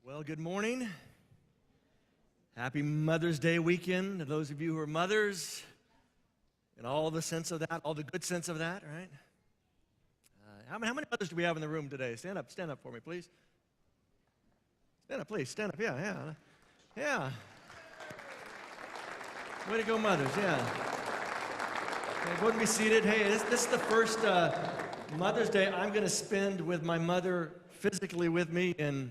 Well, good morning. Happy Mother's Day weekend to those of you who are mothers and all the sense of that, all the good sense of that, right? How many mothers do we have in the room today? Stand up for me, please. Stand up, please. Stand up, yeah. Way to go, mothers, yeah. Okay, go ahead and be seated. Hey, this is the first Mother's Day I'm going to spend with my mother physically with me in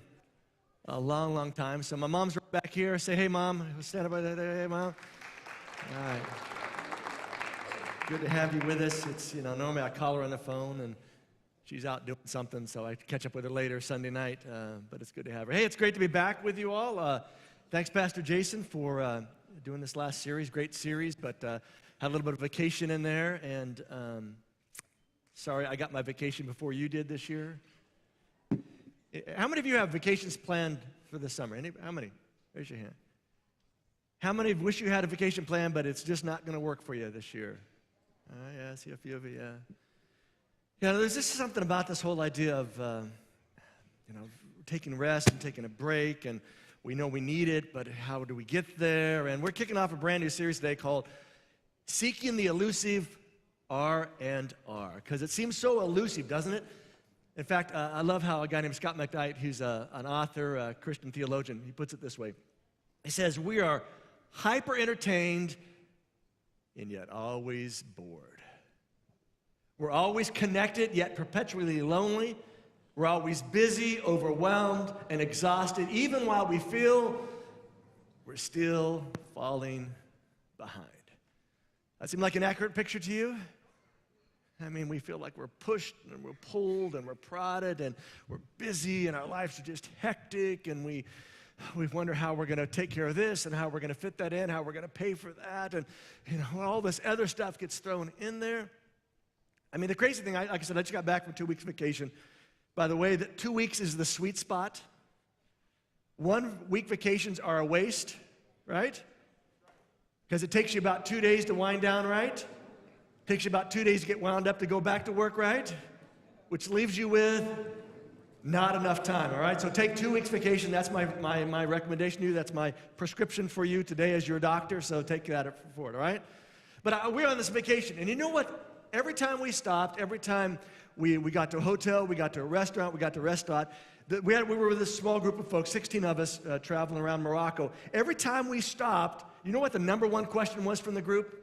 a long, long time. So my mom's right back here. Say, hey, Mom. Stand up right there. Hey, Mom. All right. Good to have you with us. It's, normally I call her on the phone, and she's out doing something, so I catch up with her later Sunday night. But it's good to have her. Hey, it's great to be back with you all. Thanks, Pastor Jason, for doing this last series. Great series, but had a little bit of vacation in there. And sorry, I got my vacation before you did this year. How many of you have vacations planned for the summer? How many? Raise your hand. How many wish you had a vacation plan, but it's just not going to work for you this year? Yeah, I see a few of you, yeah. There's just something about this whole idea of, taking rest and taking a break, and we know we need it, but how do we get there? And we're kicking off a brand new series today called Seeking the Elusive R&R, because it seems so elusive, doesn't it? In fact, I love how a guy named Scott McKnight, who's an author, a Christian theologian, he puts it this way. He says, we are hyper-entertained and yet always bored. We're always connected, yet perpetually lonely. We're always busy, overwhelmed, and exhausted, even while we feel we're still falling behind. That seem like an accurate picture to you? I mean, we feel like we're pushed and we're pulled and we're prodded and we're busy and our lives are just hectic, and we wonder how we're going to take care of this and how we're going to fit that in, how we're going to pay for that, and all this other stuff gets thrown in there. I mean, the crazy thing, like I said, I just got back from 2 weeks vacation. By the way, that 2 weeks is the sweet spot. 1 week vacations are a waste, right? Because it takes you about 2 days to wind down, right? Takes you about 2 days to get wound up to go back to work, right? Which leaves you with not enough time, all right? So take 2 weeks vacation. That's my recommendation to you. That's my prescription for you today as your doctor, so take that forward, all right? But we're on this vacation, and you know what? Every time we stopped, every time we got to a hotel, we got to a restaurant, we were with a small group of folks, 16 of us traveling around Morocco. Every time we stopped, you know what the number one question was from the group?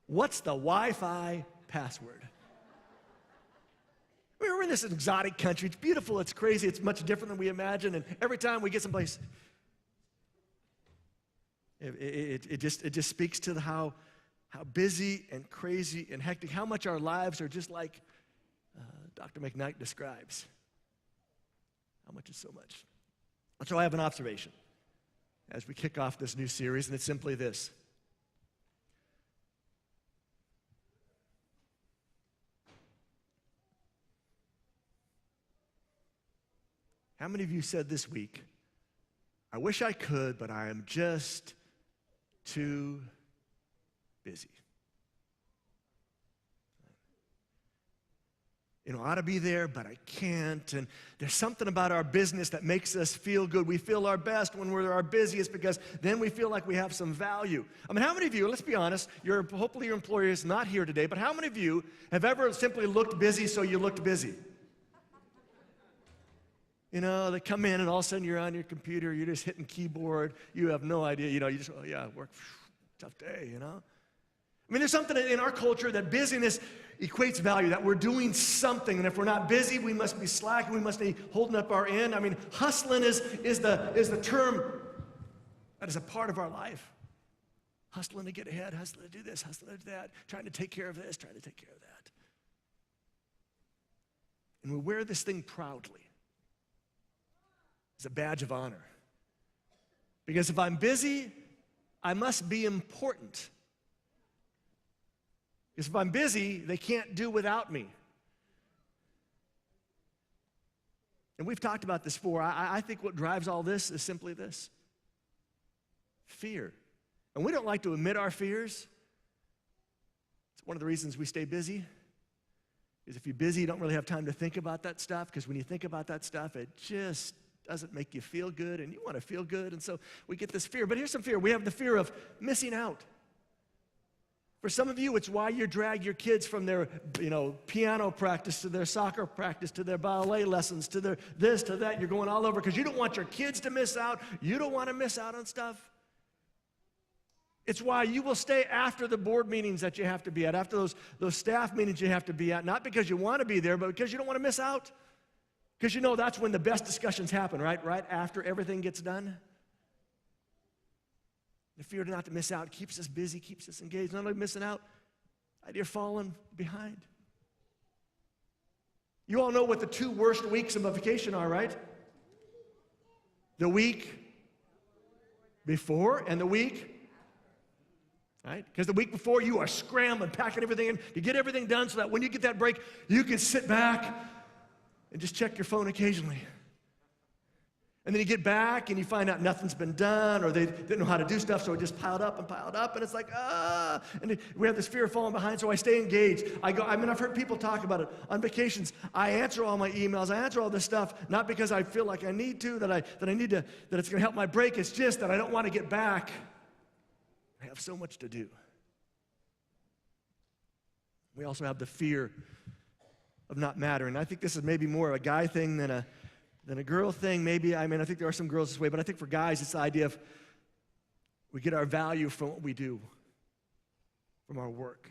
What's the Wi-Fi password? We're in this exotic country. It's beautiful. It's crazy. It's much different than we imagine. And every time we get someplace, it just speaks to how busy and crazy and hectic, how much our lives are just like Dr. McKnight describes. How much is so much. And so I have an observation as we kick off this new series, and it's simply this. How many of you said this week, I wish I could, but I am just too busy? I ought to be there, but I can't. And there's something about our business that makes us feel good. We feel our best when we're our busiest because then we feel like we have some value. I mean, how many of you, let's be honest, hopefully your employer is not here today, but how many of you have ever simply looked busy so you looked busy? They come in and all of a sudden you're on your computer, you're just hitting keyboard, you have no idea, you just, work, tough day, I mean, there's something in our culture that busyness equates value, that we're doing something, and if we're not busy, we must be slacking, we must be holding up our end. I mean, hustling is the term that is a part of our life. Hustling to get ahead, hustling to do this, hustling to do that, trying to take care of this, trying to take care of that. And we wear this thing proudly. It's a badge of honor. Because if I'm busy, I must be important. Because if I'm busy, they can't do without me. And we've talked about this before. I think what drives all this is simply this: fear. And we don't like to admit our fears. It's one of the reasons we stay busy. Because if you're busy, you don't really have time to think about that stuff, because when you think about that stuff, it just doesn't make you feel good, and you want to feel good, and so we get this fear. But here's some fear. We have the fear of missing out. For some of you, it's why you drag your kids from their, piano practice to their soccer practice to their ballet lessons to their this to that. You're going all over because you don't want your kids to miss out. You don't want to miss out on stuff. It's why you will stay after the board meetings that you have to be at, after those staff meetings you have to be at, not because you want to be there, but because you don't want to miss out. Because you know that's when the best discussions happen, right? Right after everything gets done. The fear not to miss out keeps us busy, keeps us engaged. Not only missing out, you're falling behind. You all know what the 2 worst weeks of a vacation are, right? The week before and the week, right? Because the week before you are scrambling, packing everything in to get everything done so that when you get that break, you can sit back and just check your phone occasionally. And then you get back and you find out nothing's been done, or they didn't know how to do stuff, so it just piled up, and it's like, and we have this fear of falling behind, so I stay engaged. I've heard people talk about it. On vacations, I answer all my emails, I answer all this stuff, not because I feel like I need to, that it's gonna help my break, it's just that I don't want to get back. I have so much to do. We also have the fear of not mattering. I think this is maybe more of a guy thing than a girl thing. Maybe, I think there are some girls this way, but I think for guys, it's the idea of we get our value from what we do, from our work.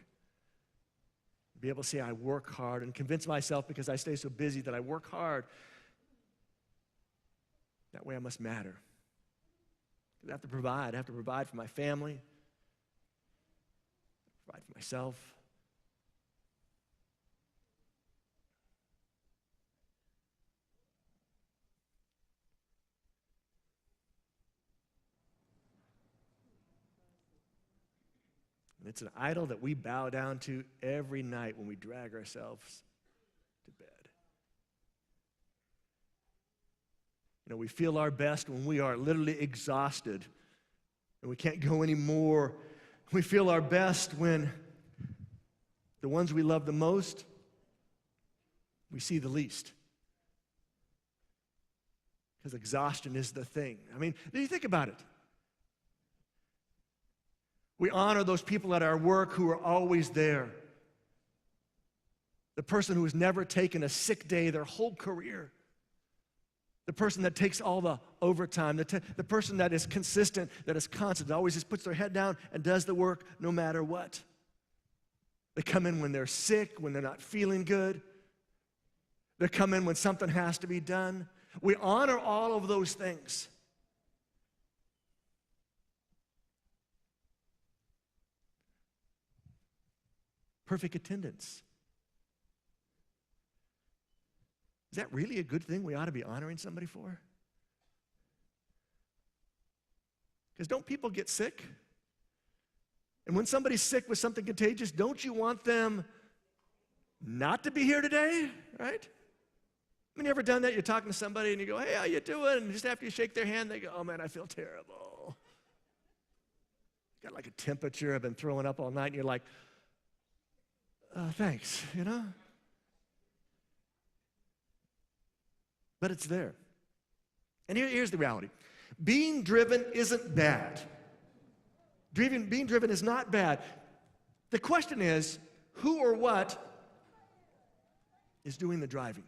Be able to say, I work hard, and convince myself because I stay so busy that I work hard. That way I must matter. I have to provide. I have to provide for my family, provide for myself. And it's an idol that we bow down to every night when we drag ourselves to bed. We feel our best when we are literally exhausted and we can't go anymore. We feel our best when the ones we love the most, we see the least. Because exhaustion is the thing. You think about it. We honor those people at our work who are always there. The person who has never taken a sick day their whole career. The person that takes all the overtime. The person that is consistent, that is constant, that always just puts their head down and does the work no matter what. They come in when they're sick, when they're not feeling good. They come in when something has to be done. We honor all of those things. Perfect attendance. Is that really a good thing we ought to be honoring somebody for? Because don't people get sick? And when somebody's sick with something contagious, don't you want them not to be here today, right? You ever done that? You're talking to somebody and you go, hey, how you doing? And just after you shake their hand, they go, oh man, I feel terrible. Got like a temperature, I've been throwing up all night, and you're like, thanks, But it's there. And here's the reality. Being driven isn't bad. Being driven is not bad. The question is, who or what is doing the driving?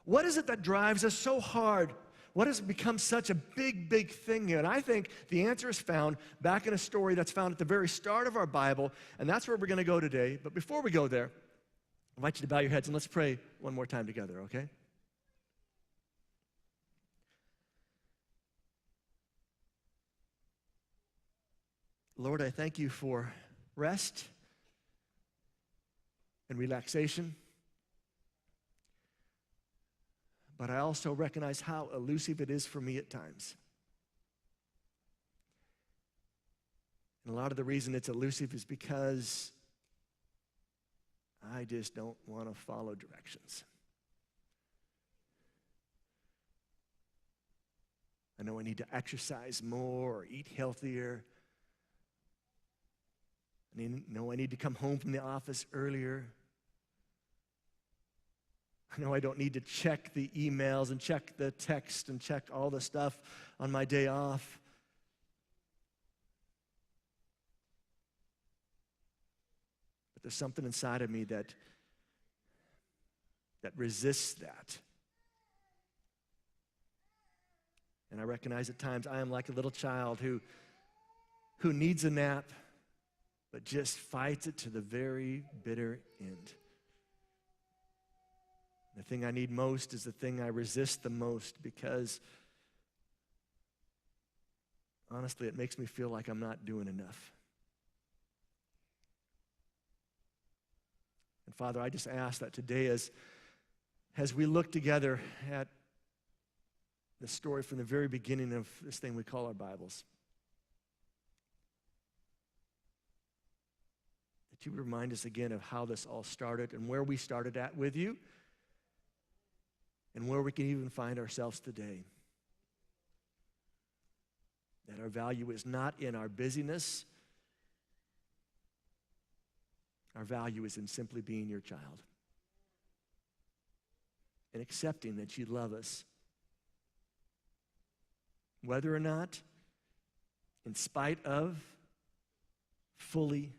What is it that drives us so hard? What has become such a big, big thing here? And I think the answer is found back in a story that's found at the very start of our Bible, and that's where we're going to go today. But before we go there, I invite you to bow your heads and let's pray one more time together, okay? Lord, I thank you for rest and relaxation. But I also recognize how elusive it is for me at times. And a lot of the reason it's elusive is because I just don't want to follow directions. I know I need to exercise more or eat healthier. I know I need to come home from the office earlier. I know I don't need to check the emails and check the text and check all the stuff on my day off. But there's something inside of me that resists that. And I recognize at times I am like a little child who needs a nap, but just fights it to the very bitter end. The thing I need most is the thing I resist the most, because honestly, it makes me feel like I'm not doing enough. And Father, I just ask that today as we look together at the story from the very beginning of this thing we call our Bibles, that you would remind us again of how this all started and where we started at with you, and where we can even find ourselves today. That our value is not in our busyness. Our value is in simply being your child and accepting that you love us. Whether or not, in spite of, fully,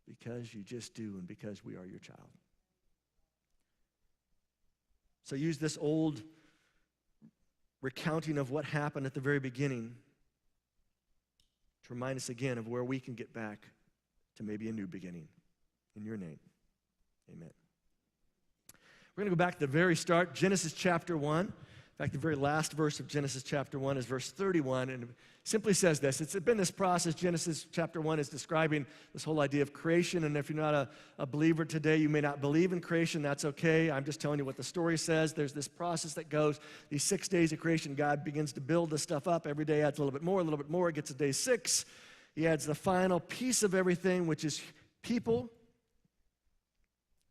because you just do and because we are your child. So use this old recounting of what happened at the very beginning to remind us again of where we can get back to maybe a new beginning. In your name, amen. We're going to go back to the very start, Genesis chapter 1. In fact, the very last verse of Genesis chapter 1 is verse 31, and it simply says this. It's been this process. Genesis chapter 1 is describing this whole idea of creation, and if you're not a believer today, you may not believe in creation. That's okay. I'm just telling you what the story says. There's this process that goes. These 6 days of creation, God begins to build this stuff up. Every day adds a little bit more, a little bit more. It gets to day 6. He adds the final piece of everything, which is people.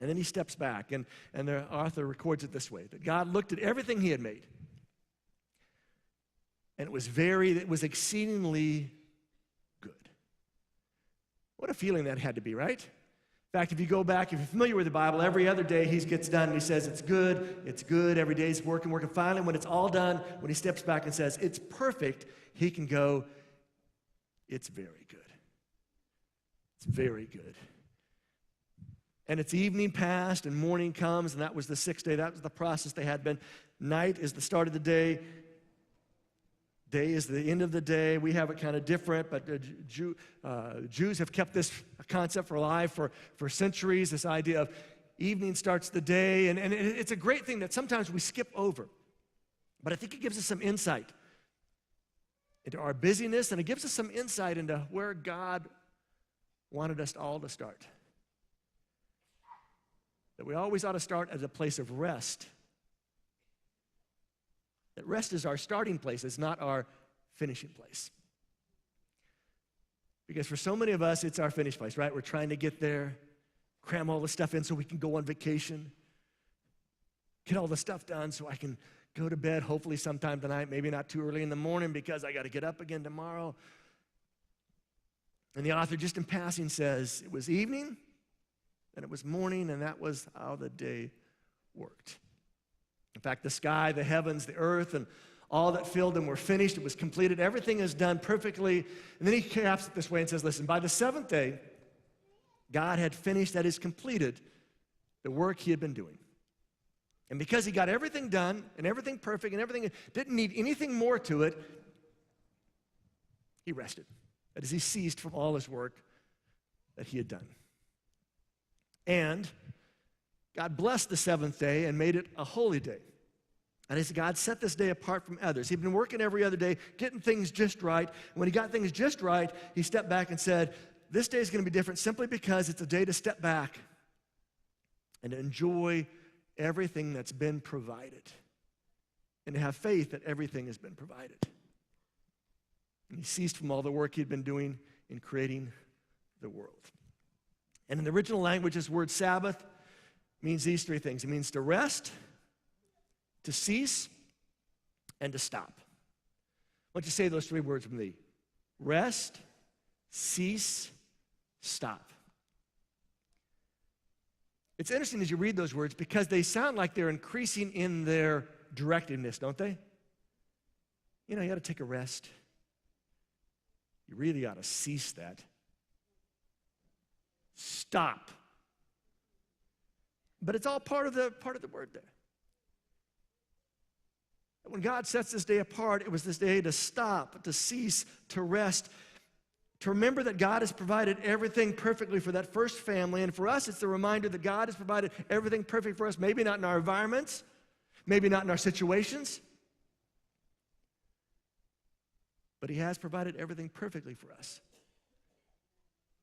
And then he steps back, and the author records it this way, that God looked at everything he had made, and it was exceedingly good. What a feeling that had to be, right? In fact, if you go back, if you're familiar with the Bible, every other day he gets done and he says, it's good, every day he's working. Finally, when it's all done, when he steps back and says, it's perfect, he can go, it's very good. It's very good. And it's evening past and morning comes, and that was the 6th day. That was the process they had been. Night is the start of the day. Day is the end of the day. We have it kind of different, but Jews have kept this concept alive for centuries, this idea of evening starts the day. And it's a great thing that sometimes we skip over. But I think it gives us some insight into our busyness, and it gives us some insight into where God wanted us all to start. That we always ought to start at a place of rest. That rest is our starting place, it's not our finishing place. Because for so many of us, it's our finish place, right? We're trying to get there, cram all the stuff in so we can go on vacation, get all the stuff done so I can go to bed, hopefully sometime tonight, maybe not too early in the morning because I got to get up again tomorrow. And the author, just in passing, says, it was evening, and it was morning, and that was how the day worked. In fact, the sky, the heavens, the earth, and all that filled them were finished. It was completed. Everything is done perfectly. And then he caps it this way and says, listen, by the 7th day, God had finished, that is completed, the work he had been doing. And because he got everything done and everything perfect and everything, didn't need anything more to it, he rested. That is, he ceased from all his work that he had done. And God blessed the 7th day and made it a holy day. And as God set this day apart from others. He'd been working every other day, getting things just right. And when he got things just right, he stepped back and said, this day is going to be different simply because it's a day to step back and to enjoy everything that's been provided and to have faith that everything has been provided. And he ceased from all the work he'd been doing in creating the world. And in the original language, this word Sabbath means these 3 things. It means to rest, to cease, and to stop. Why don't you say those 3 words with me? Rest, cease, stop. It's interesting as you read those words because they sound like they're increasing in their directiveness, don't they? You know, you got to take a rest. You really ought to cease that. Stop. But it's all part of the word there. When God sets this day apart, it was this day to stop, to cease, to rest, to remember that God has provided everything perfectly for that first family. And for us, it's the reminder that God has provided everything perfect for us, maybe not in our environments, maybe not in our situations, but He has provided everything perfectly for us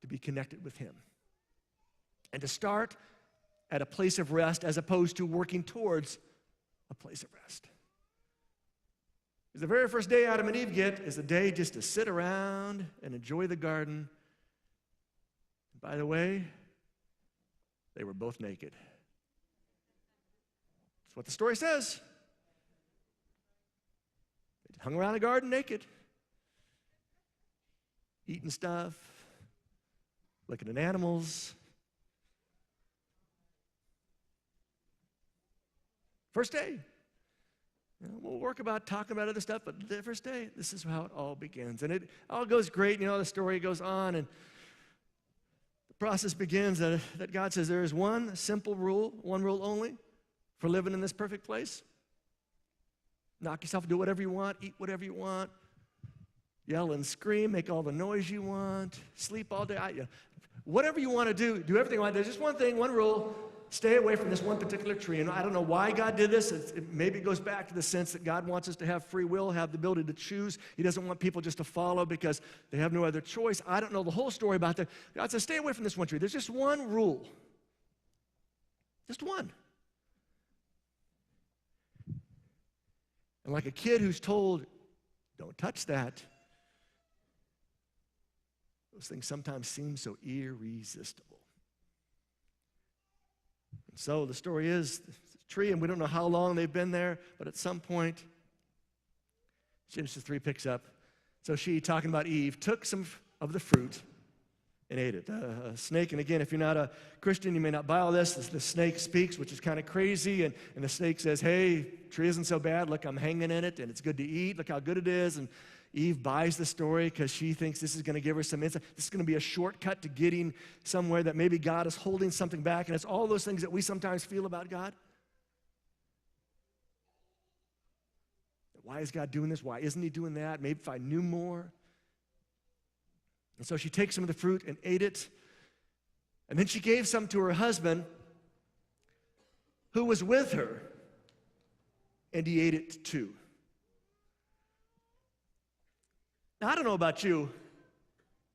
to be connected with Him and to start at a place of rest as opposed to working towards a place of rest. Because the very first day Adam and Eve get is a day just to sit around and enjoy the garden. And by the way, they were both naked. That's what the story says. They hung around the garden naked, eating stuff, looking at animals. First day. You know, we'll work about talking about other stuff, but the first day, this is how it all begins. And it all goes great. You know, the story goes on, and the process begins that God says there is one simple rule, one rule only for living in this perfect place. Knock yourself, do whatever you want, eat whatever you want, yell and scream, make all the noise you want, sleep all day. Whatever you want to do everything you want. There's just one thing, one rule. Stay away from this one particular tree. And I don't know why God did this. Maybe it goes back to the sense that God wants us to have free will, have the ability to choose. He doesn't want people just to follow because they have no other choice. I don't know the whole story about that. God says, stay away from this one tree. There's just one rule. Just one. And like a kid who's told, don't touch that, those things sometimes seem so irresistible. And so the story is the tree, and we don't know how long they've been there, but at some point, Genesis 3 picks up. So she, talking about Eve, took some of the fruit and ate it. A snake, and again, if you're not a Christian, you may not buy all this. The snake speaks, which is kind of crazy, and the snake says, hey, tree isn't so bad. Look, I'm hanging in it, and it's good to eat. Look how good it is. And Eve buys the story because she thinks this is going to give her some insight. This is going to be a shortcut to getting somewhere that maybe God is holding something back. And it's all those things that we sometimes feel about God. Why is God doing this? Why isn't He doing that? Maybe if I knew more. And so she takes some of the fruit and ate it. And then she gave some to her husband who was with her. And he ate it too. Now, I don't know about you.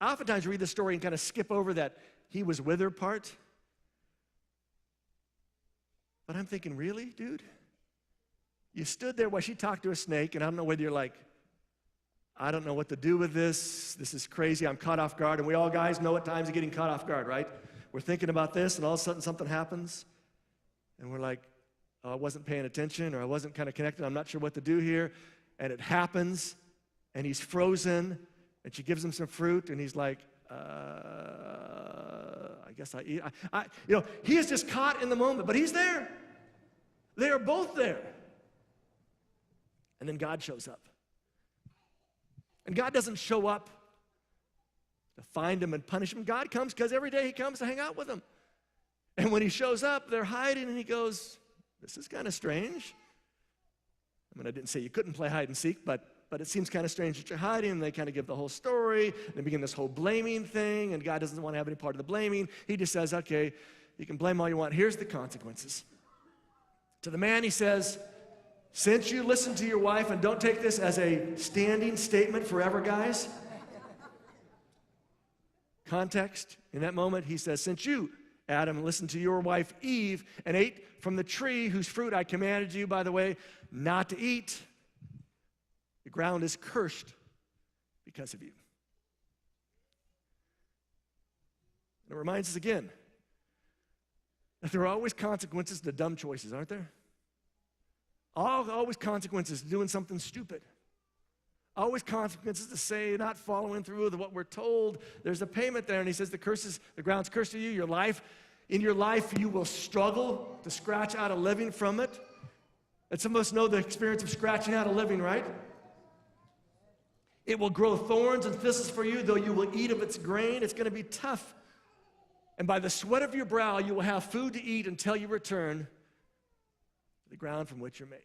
I oftentimes read the story and kind of skip over that he was with her part. But I'm thinking, really, dude? You stood there while she talked to a snake, and I don't know whether you're like, I don't know what to do with this. This is crazy. I'm caught off guard. And we all guys know at times of getting caught off guard, right? We're thinking about this, and all of a sudden something happens. And we're like, oh, I wasn't paying attention, or I wasn't kind of connected. I'm not sure what to do here. And it happens. And he's frozen, and she gives him some fruit, and he's like, I guess I eat. He is just caught in the moment, but he's there. They are both there. And then God shows up. And God doesn't show up to find him and punish him. God comes because every day He comes to hang out with them. And when He shows up, they're hiding, and He goes, this is kind of strange. I mean, I didn't say you couldn't play hide and seek, but it seems kind of strange that you're hiding, and they kind of give the whole story, and they begin this whole blaming thing, and God doesn't want to have any part of the blaming. He just says, okay, you can blame all you want. Here's the consequences. To the man, He says, since you listen to your wife, and don't take this as a standing statement forever, guys. Context, in that moment, He says, since you, Adam, listened to your wife Eve and ate from the tree whose fruit I commanded you, by the way, not to eat, the ground is cursed because of you. And it reminds us again that there are always consequences to dumb choices, aren't there? Always consequences to doing something stupid. Always consequences to say, not following through with what we're told. There's a payment there, and He says the ground's cursed to you, your life In your life, you will struggle to scratch out a living from it. And some of us know the experience of scratching out a living, right? It will grow thorns and thistles for you, though you will eat of its grain. It's going to be tough. And by the sweat of your brow, you will have food to eat until you return to the ground from which you're made.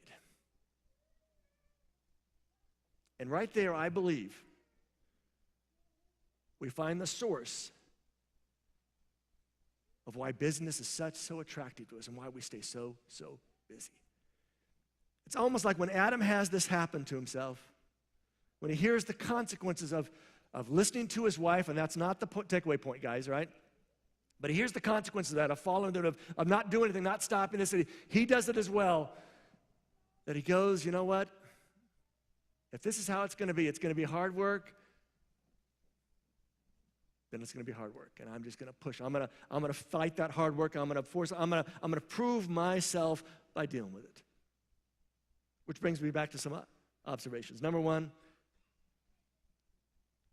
And right there, I believe, we find the source of why business is so attractive to us and why we stay so busy. It's almost like when Adam has this happen to himself, when he hears the consequences of listening to his wife, and that's not the takeaway point, guys, right? But he hears the consequences of that, of following them, of not doing anything, not stopping this. He does it as well, that he goes, you know what? If this is how it's going to be hard work, then it's going to be hard work, and I'm just going to push. I'm going to fight that hard work. I'm going to prove myself by dealing with it. Which brings me back to some observations. Number one,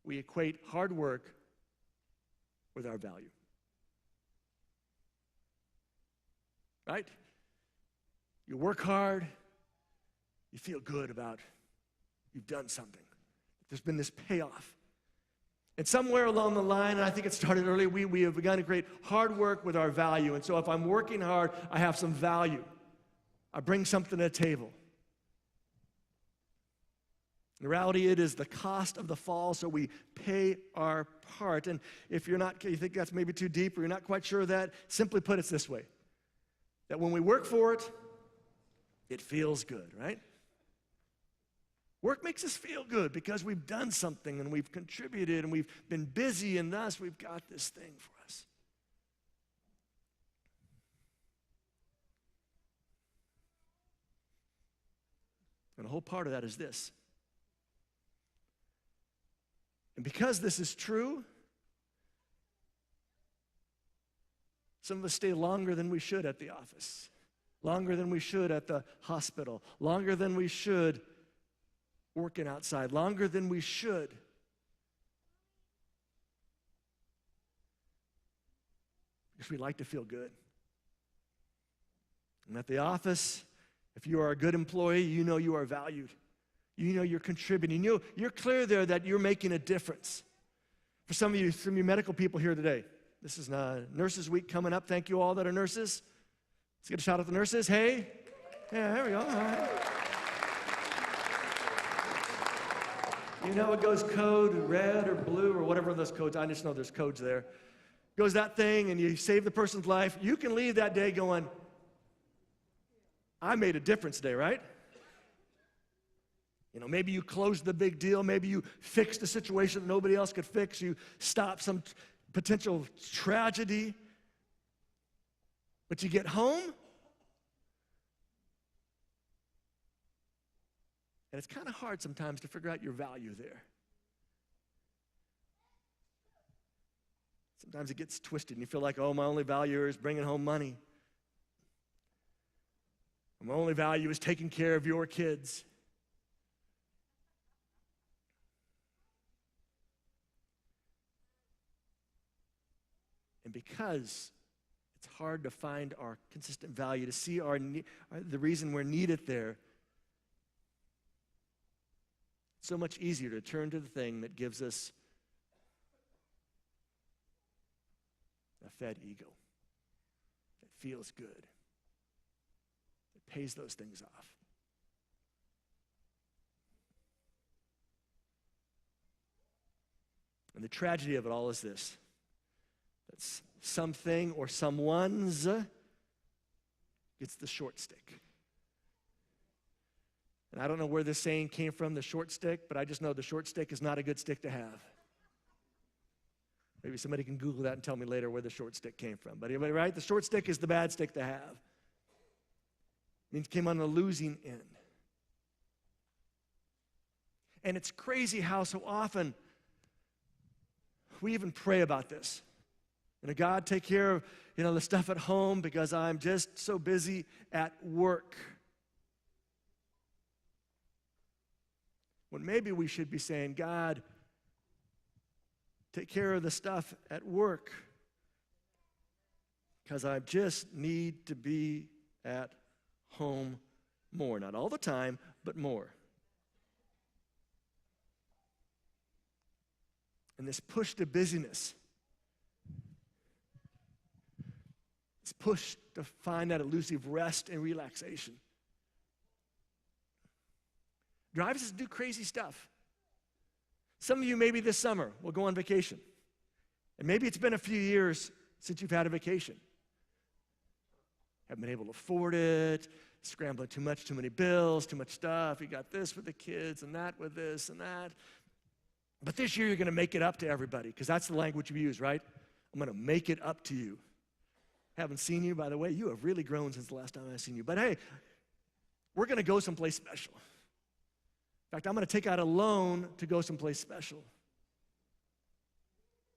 we equate hard work with our value. Right? You work hard, you feel good about you've done something. There's been this payoff. And somewhere along the line, and I think it started early, we have begun to create hard work with our value. And so if I'm working hard, I have some value. I bring something to the table. In reality, it is the cost of the fall, so we pay our part. And if you think that's maybe too deep or you're not quite sure of that, simply put, it's this way. That when we work for it, it feels good, right? Work makes us feel good because we've done something and we've contributed and we've been busy, and thus we've got this thing for us. And a whole part of that is this. And because this is true, some of us stay longer than we should at the office, longer than we should at the hospital, longer than we should working outside, longer than we should. Because we like to feel good. And at the office, if you are a good employee, you know you are valued. You know you're contributing. You're clear there that you're making a difference. For some of you medical people here today, this is Nurses Week coming up. Thank you all that are nurses. Let's get a shout out to the nurses. Hey. Yeah, there we go. All right. You know it goes code red or blue or whatever those codes. I just know there's codes there. Goes that thing and you save the person's life. You can leave that day going, I made a difference today, right? You know, maybe you closed the big deal. Maybe you fixed a situation that nobody else could fix. You stopped some potential tragedy. But you get home, and it's kind of hard sometimes to figure out your value there. Sometimes it gets twisted, and you feel like, oh, my only value is bringing home money. My only value is taking care of your kids. And because it's hard to find our consistent value, to see the reason we're needed there, it's so much easier to turn to the thing that gives us a fed ego, that feels good, that pays those things off. And the tragedy of it all is this. That's something or someone's gets the short stick. And I don't know where this saying came from, the short stick, but I just know the short stick is not a good stick to have. Maybe somebody can Google that and tell me later where the short stick came from. But anyway, right? The short stick is the bad stick to have. It means it came on the losing end. And it's crazy how so often we even pray about this. God, take care of, the stuff at home because I'm just so busy at work. When maybe we should be saying, God, take care of the stuff at work because I just need to be at home more. Not all the time, but more. And this push to busyness, this push to find that elusive rest and relaxation, drives us to do crazy stuff. Some of you, maybe this summer, will go on vacation. And maybe it's been a few years since you've had a vacation. Haven't been able to afford it, scrambling too much, too many bills, too much stuff. You got this with the kids and that with this and that. But this year you're going to make it up to everybody, because that's the language we use, right? I'm going to make it up to you. Haven't seen you, by the way. You have really grown since the last time I've seen you. But hey, we're going to go someplace special. In fact, I'm going to take out a loan to go someplace special,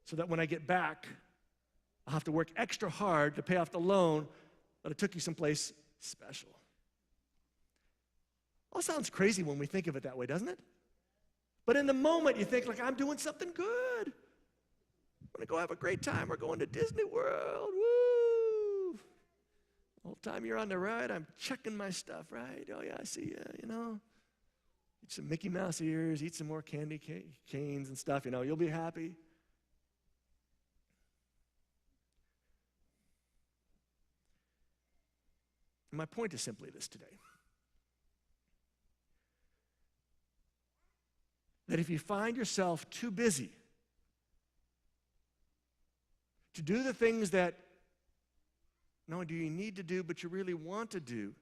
so that when I get back, I'll have to work extra hard to pay off the loan, but it took you someplace special. All sounds crazy when we think of it that way, doesn't it? But in the moment, you think, like, I'm doing something good. I'm going to go have a great time. We're going to Disney World. Woo! The whole time you're on the ride, I'm checking my stuff, right? Oh, yeah, I see you, you know. Eat some Mickey Mouse ears, eat some more candy canes and stuff, you know. You'll be happy. And my point is simply this today. That if you find yourself too busy to do the things that not only do you need to do, but you really want to do,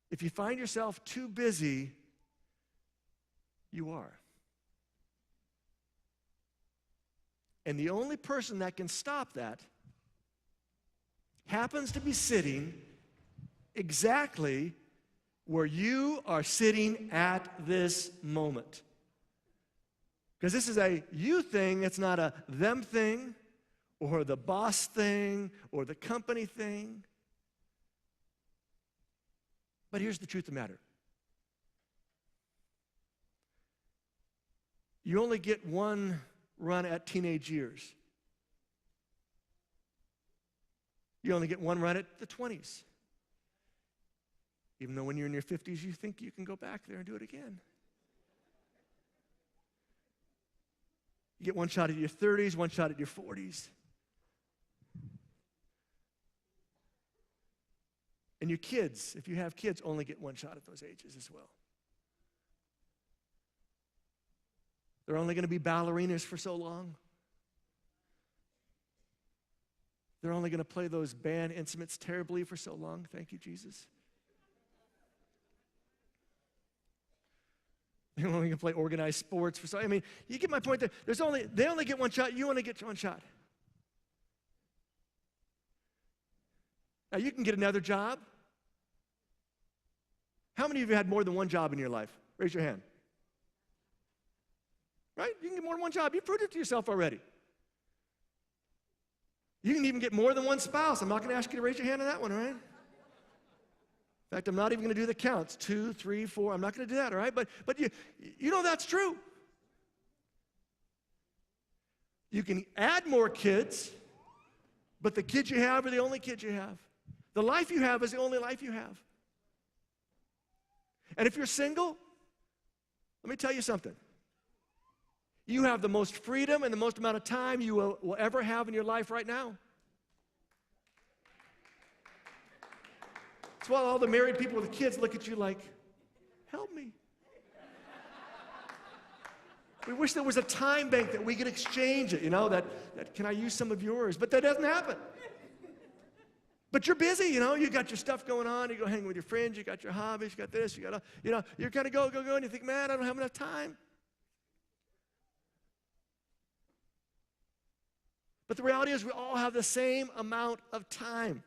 if you find yourself too busy, you are. And the only person that can stop that happens to be sitting exactly where you are sitting at this moment. Because this is a you thing, it's not a them thing, or the boss thing, or the company thing. But here's the truth of the matter. You only get one run at teenage years. You only get one run at the 20s. Even though when you're in your 50s, you think you can go back there and do it again. You get one shot at your 30s, one shot at your 40s. And your kids, if you have kids, only get one shot at those ages as well. They're only going to be ballerinas for so long. They're only going to play those band instruments terribly for so long. Thank you, Jesus. They're only going to play organized sports for so. I mean, you get my point there. They only get one shot. You only get one shot. Now you can get another job. How many of you had more than one job in your life? Raise your hand. Right? You can get more than one job. You proved it to yourself already. You can even get more than one spouse. I'm not going to ask you to raise your hand on that one, all right? In fact, I'm not even going to do the counts. 2, 3, 4. I'm not going to do that, all right? But you know that's true. You can add more kids, but the kids you have are the only kids you have. The life you have is the only life you have. And if you're single, let me tell you something. You have the most freedom and the most amount of time you will ever have in your life right now. That's why all the married people with the kids look at you like, help me. We wish there was a time bank that we could exchange it, you know, that can I use some of yours? But that doesn't happen. But you're busy, you know, you got your stuff going on, you go hang with your friends, you got your hobbies, you got this, you got, you know, you're kind of go, and you think, man, I don't have enough time. But the reality is we all have the same amount of time.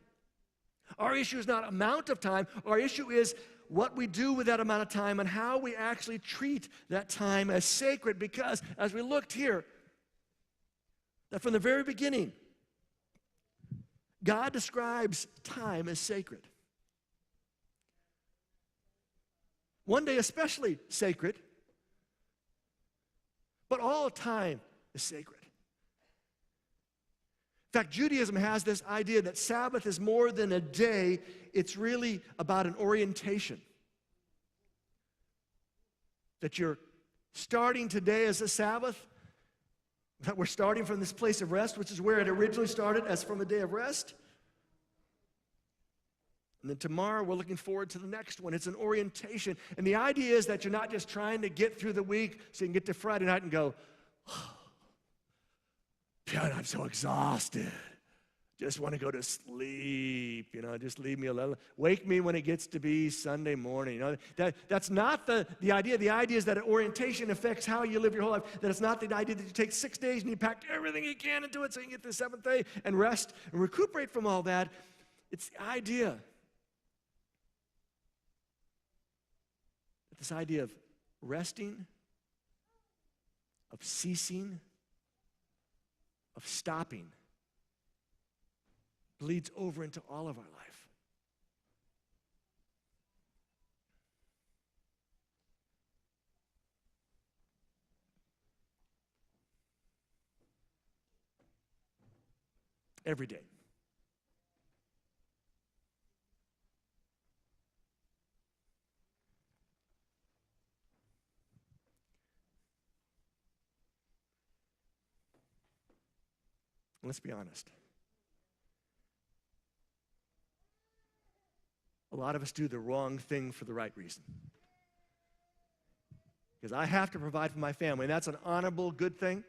Our issue is not amount of time. Our issue is what we do with that amount of time and how we actually treat that time as sacred. Because as we looked here, that from the very beginning, God describes time as sacred. One day especially sacred, but all time is sacred. In fact, Judaism has this idea that Sabbath is more than a day. It's really about an orientation. That you're starting today as a Sabbath, that we're starting from this place of rest, which is where it originally started, as from a day of rest. And then tomorrow, we're looking forward to the next one. It's an orientation. And the idea is that you're not just trying to get through the week so you can get to Friday night and go, oh, God, I'm so exhausted. Just want to go to sleep, just leave me alone. Wake me when it gets to be Sunday morning. That's not the idea. The idea is that orientation affects how you live your whole life. That it's not the idea that you take 6 days and you pack everything you can into it so you can get to the seventh day and rest and recuperate from all that. It's the idea. This idea of resting, of ceasing, of stopping bleeds over into all of our life. Every day. Let's be honest. A lot of us do the wrong thing for the right reason. Because I have to provide for my family, and that's an honorable, good thing.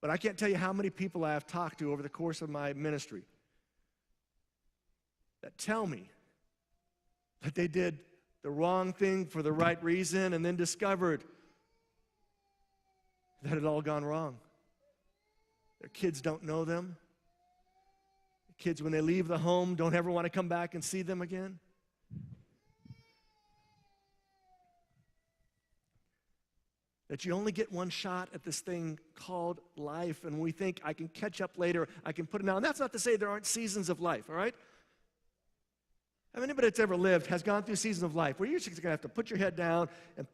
But I can't tell you how many people I have talked to over the course of my ministry that tell me that they did the wrong thing for the right reason and then discovered that it had all gone wrong. Their kids don't know them. The kids, when they leave the home, don't ever want to come back and see them again. That you only get one shot at this thing called life, and we think, I can catch up later, I can put it now. And that's not to say there aren't seasons of life, all right? I mean, anybody that's ever lived has gone through seasons of life where you're just going to have to put your head down and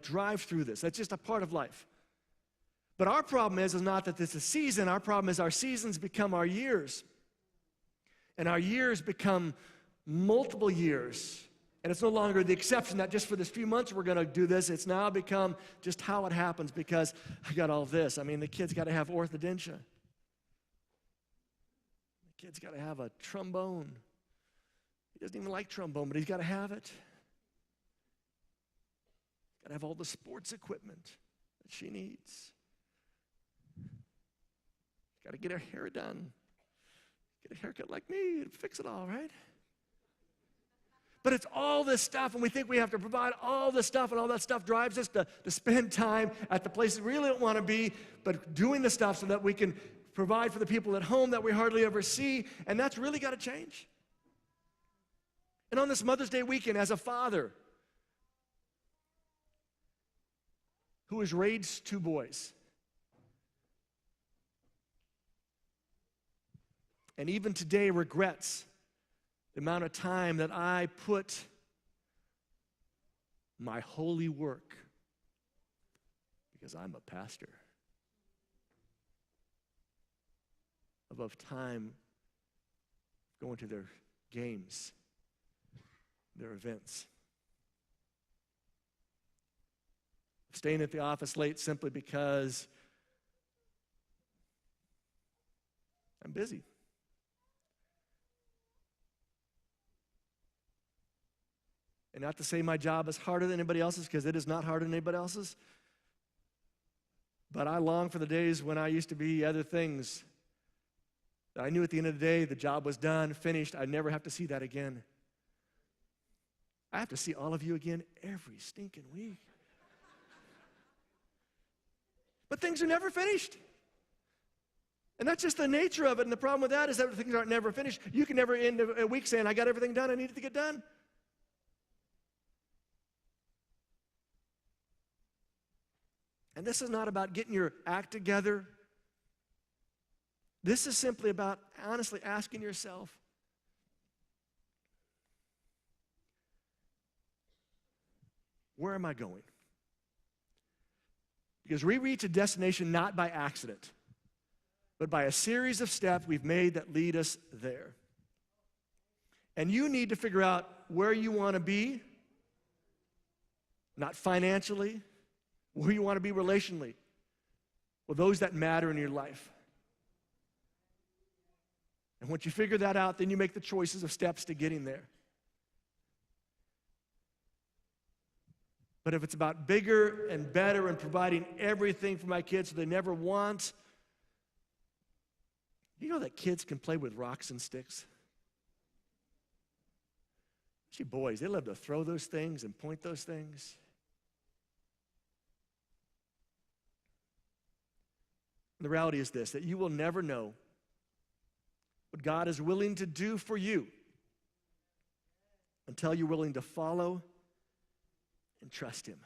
drive through this. That's just a part of life. But our problem is not that this is a season. Our problem is our seasons become our years. And our years become multiple years. And it's no longer the exception that just for this few months we're going to do this. It's now become just how it happens because I got all this. I mean, the kid's got to have orthodontia. The kid's got to have a trombone. He doesn't even like trombone, but he's got to have it. He's got to have all the sports equipment that she needs. Got to get her hair done. Get a haircut like me and fix it all, right? But it's all this stuff, and we think we have to provide all this stuff, and all that stuff drives us to spend time at the places we really don't want to be, but doing the stuff so that we can provide for the people at home that we hardly ever see, and that's really got to change. And on this Mother's Day weekend, as a father who has raised 2 boys, and even today regrets the amount of time that I put my holy work, because I'm a pastor, above time going to their games, their events. Staying at the office late simply because I'm busy. And not to say my job is harder than anybody else's, because it is not harder than anybody else's. But I long for the days when I used to be other things that I knew at the end of the day the job was done, finished. I'd never have to see that again. I have to see all of you again every stinking week. But things are never finished. And that's just the nature of it. And the problem with that is that things aren't never finished. You can never end a week saying, I got everything done I needed to get done. And this is not about getting your act together. This is simply about honestly asking yourself, where am I going? Because we reach a destination not by accident. but by a series of steps we've made that lead us there. And you need to figure out where you want to be, not financially, where you want to be relationally, with those that matter in your life. And once you figure that out, then you make the choices of steps to getting there. But if it's about bigger and better and providing everything for my kids so they never want, you know that kids can play with rocks and sticks? Especially boys, they love to throw those things and point those things. And the reality is this, that you will never know what God is willing to do for you until you're willing to follow and trust Him.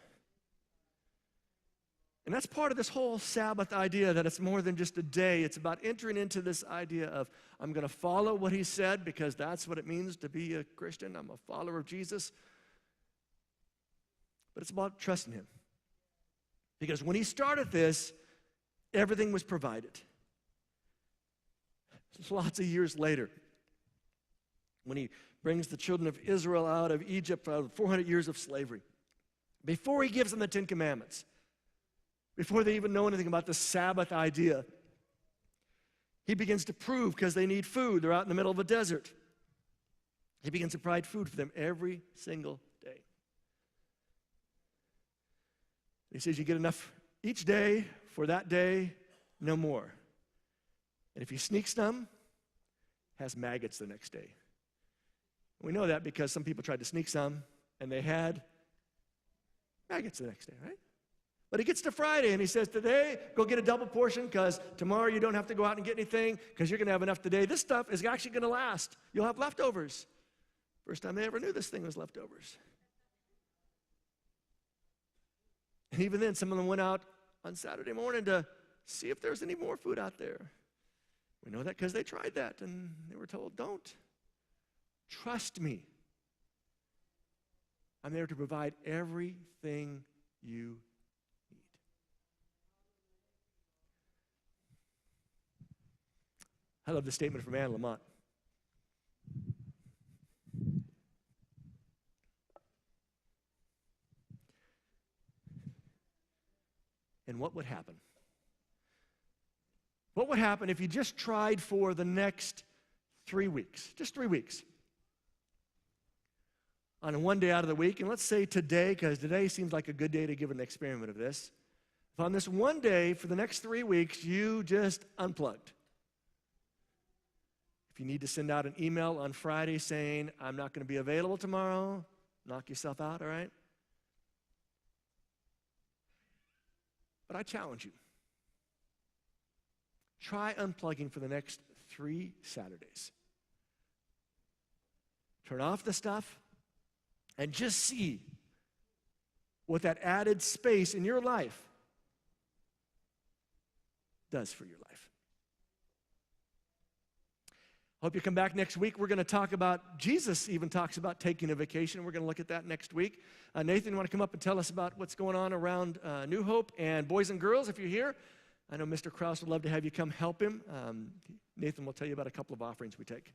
And that's part of this whole Sabbath idea, that it's more than just a day. It's about entering into this idea of, I'm going to follow what He said because that's what it means to be a Christian. I'm a follower of Jesus. But it's about trusting Him. Because when He started this, everything was provided. Lots of years later, when He brings the children of Israel out of Egypt out of 400 years of slavery, before He gives them the 10 Commandments, before they even know anything about the Sabbath idea, He begins to prove, because they need food, they're out in the middle of a desert. He begins to provide food for them every single day. He says, you get enough each day for that day, no more. And if you sneak some, it has maggots the next day. We know that because some people tried to sneak some, and they had maggots the next day, right? But He gets to Friday, and He says, today, go get a double portion, because tomorrow you don't have to go out and get anything, because you're going to have enough today. This stuff is actually going to last. You'll have leftovers. First time they ever knew this thing was leftovers. And even then, some of them went out on Saturday morning to see if there's any more food out there. We know that because they tried that, and they were told, don't. Trust me. I'm there to provide everything you need. I love this statement from Anne Lamott. And what would happen? What would happen if you just tried for the next 3 weeks? Just 3 weeks. On one day out of the week, and let's say today, because today seems like a good day to give an experiment of this. If on this one day for the next 3 weeks, you just unplugged. If you need to send out an email on Friday saying, I'm not going to be available tomorrow, knock yourself out, all right? But I challenge you. Try unplugging for the next 3 Saturdays. Turn off the stuff and just see what that added space in your life does for your life. Hope you come back next week. We're going to talk about, Jesus even talks about taking a vacation. We're going to look at that next week. Nathan, you want to come up and tell us about what's going on around New Hope? And boys and girls, if you're here, I know Mr. Krause would love to have you come help him. Nathan will tell you about a couple of offerings we take.